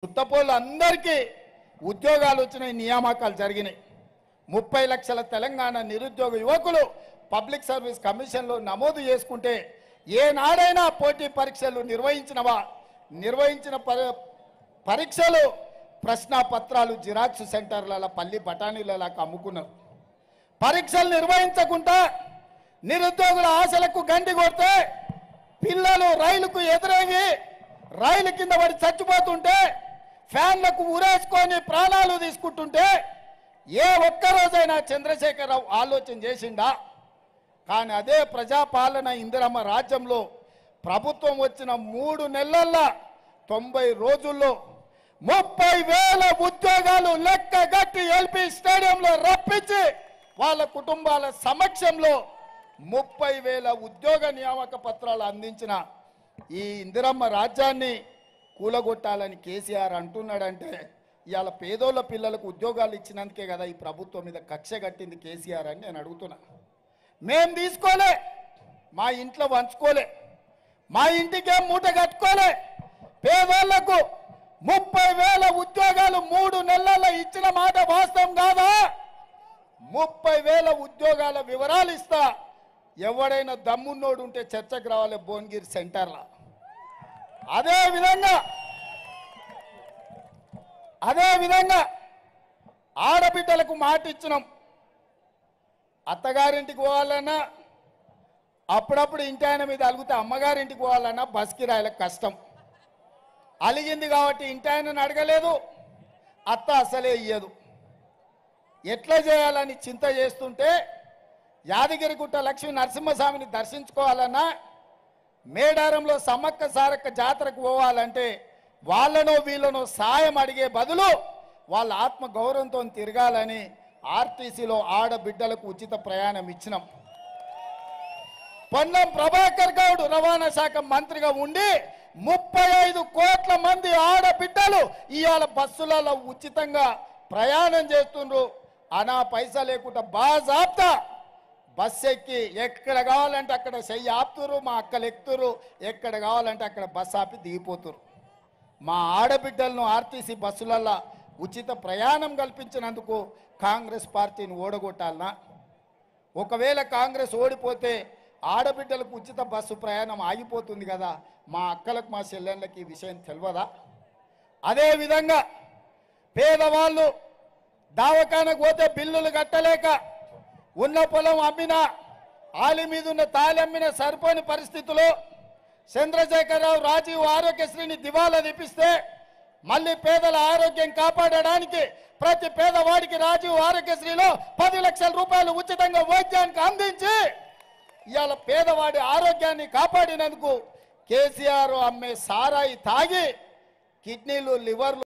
సుత్తపోళ్ళు అందరికీ ఉద్యోగాలు వచ్చినాయి, నియామకాలు జరిగినాయి. 30 లక్షల తెలంగాణ నిరుద్యోగ యువకులు పబ్లిక్ సర్వీస్ కమిషన్లో నమోదు చేసుకుంటే ఏనాడైనా పోటీ పరీక్షలు నిర్వహించిన పరీక్షలు ప్రశ్నాపత్రాలు జిరాక్స్ సెంటర్ల పల్లి బఠానీలకు అమ్ముకున్నారు. పరీక్షలు నిర్వహించకుండా నిరుద్యోగుల ఆశలకు గండి కొడితే పిల్లలు రైలుకు ఎదురయ్యి రైలు కింద పడి చచ్చిపోతుంటే ఫ్యాన్లకు ఉరేసుకొని ప్రాణాలు తీసుకుంటుంటే ఏ ఒక్కరోజైనా చంద్రశేఖరరావు ఆలోచన చేసిండా? కానీ అదే ప్రజాపాలన ఇందిరమ్మ రాజ్యంలో ప్రభుత్వం వచ్చిన 3 నెలల్లో 90 రోజుల్లో 30,000 ఉద్యోగాలు లెక్కగట్టి ఎల్పీ స్టేడియంలో రప్పించి వాళ్ళ కుటుంబాల సమక్షంలో 30,000 ఉద్యోగ నియామక పత్రాలు అందించిన ఈ ఇందిరమ్మ రాజ్యాన్ని కూలగొట్టాలని కేసీఆర్ అంటున్నాడంటే ఇవాళ పేదోళ్ళ పిల్లలకు ఉద్యోగాలు ఇచ్చినందుకే కదా ఈ ప్రభుత్వం మీద కక్ష కట్టింది కేసీఆర్ అని నేను అడుగుతున్నా. మేం తీసుకోలే, మా ఇంట్లో వంచుకోలే, మా ఇంటికేం మూట కట్టుకోలే. పేదోళ్లకు 30,000 ఉద్యోగాలు 3 నెలల్లో ఇచ్చిన మాట వాస్తవం కాదా? 30,000 ఉద్యోగాల వివరాలు ఇస్తా. ఎవడైనా దమ్మున్నోడు ఉంటే చర్చకు రావాలి భువనగిరి సెంటర్లో. అదేవిధంగా ఆడబిడ్డలకు మాట ఇచ్చినాం. అత్తగారింటికి పోవాలన్నా అప్పుడప్పుడు ఇంటి ఆయన మీద అలిగితే అమ్మగారింటికి పోవాలన్నా బస్ కిరాయిలకు కష్టం. అలిగింది కాబట్టి ఇంటి ఆయనను అడగలేదు, అత్త అసలే ఇయ్యదు. ఎట్లా చేయాలని చింత చేస్తుంటే యాదగిరిగుట్ట లక్ష్మీ నరసింహస్వామిని దర్శించుకోవాలన్నా మేడారంలో సమ్మక్క సారక్క జాతరకు పోవాలంటే వాళ్ళనో వీళ్ళనో సాయం అడిగే బదులు వాళ్ళ ఆత్మ గౌరవంతో తిరగాలని ఆర్టీసీలో ఆడబిడ్డలకు ఉచిత ప్రయాణం ఇచ్చినాం. పొన్నం ప్రభాకర్ గౌడ్ రవాణా శాఖ మంత్రిగా ఉండి 35 కోట్ల మంది ఆడబిడ్డలు ఇవాళ బస్సులలో ఉచితంగా ప్రయాణం చేస్తుండ్రు. అనా పైసా లేకుండా బాజాప్తా బస్సు ఎక్కి ఎక్కడ కావాలంటే అక్కడ చెయ్యి ఆపుతురు, మా అక్కలు ఎక్కుతురు, ఎక్కడ కావాలంటే అక్కడ బస్సు ఆపి దిగిపోతురు. మా ఆడబిడ్డలను ఆర్టీసీ బస్సులల్లో ఉచిత ప్రయాణం కల్పించినందుకు కాంగ్రెస్ పార్టీని ఓడగొట్టాలనా? ఒకవేళ కాంగ్రెస్ ఓడిపోతే ఆడబిడ్డలకు ఉచిత బస్సు ప్రయాణం ఆగిపోతుంది కదా, మా అక్కలకు మా చెల్లెళ్ళకి ఈ విషయం తెలియదా? అదేవిధంగా పేదవాళ్ళు దావకానకు పోతే బిల్లులు కట్టలేక ఉన్న పొలం అమ్మినా ఆలి మీద ఉన్న తాలి అమ్మిన సరిపోని పరిస్థితుల్లో చంద్రశేఖరరావు రాజీవ్ ఆరోగ్యశ్రీని దివాలా తీపిస్తే మళ్ళీ పేదల ఆరోగ్యం కాపాడడానికి ప్రతి పేదవాడికి రాజీవ్ ఆరోగ్యశ్రీలో 10 లక్షల రూపాయలు ఉచితంగా వైద్యానికి అందించి ఇవాళ పేదవాడి ఆరోగ్యాన్ని కాపాడినందుకు కేసీఆర్ అమ్మే సారాయి తాగి కిడ్నీలు లివర్లు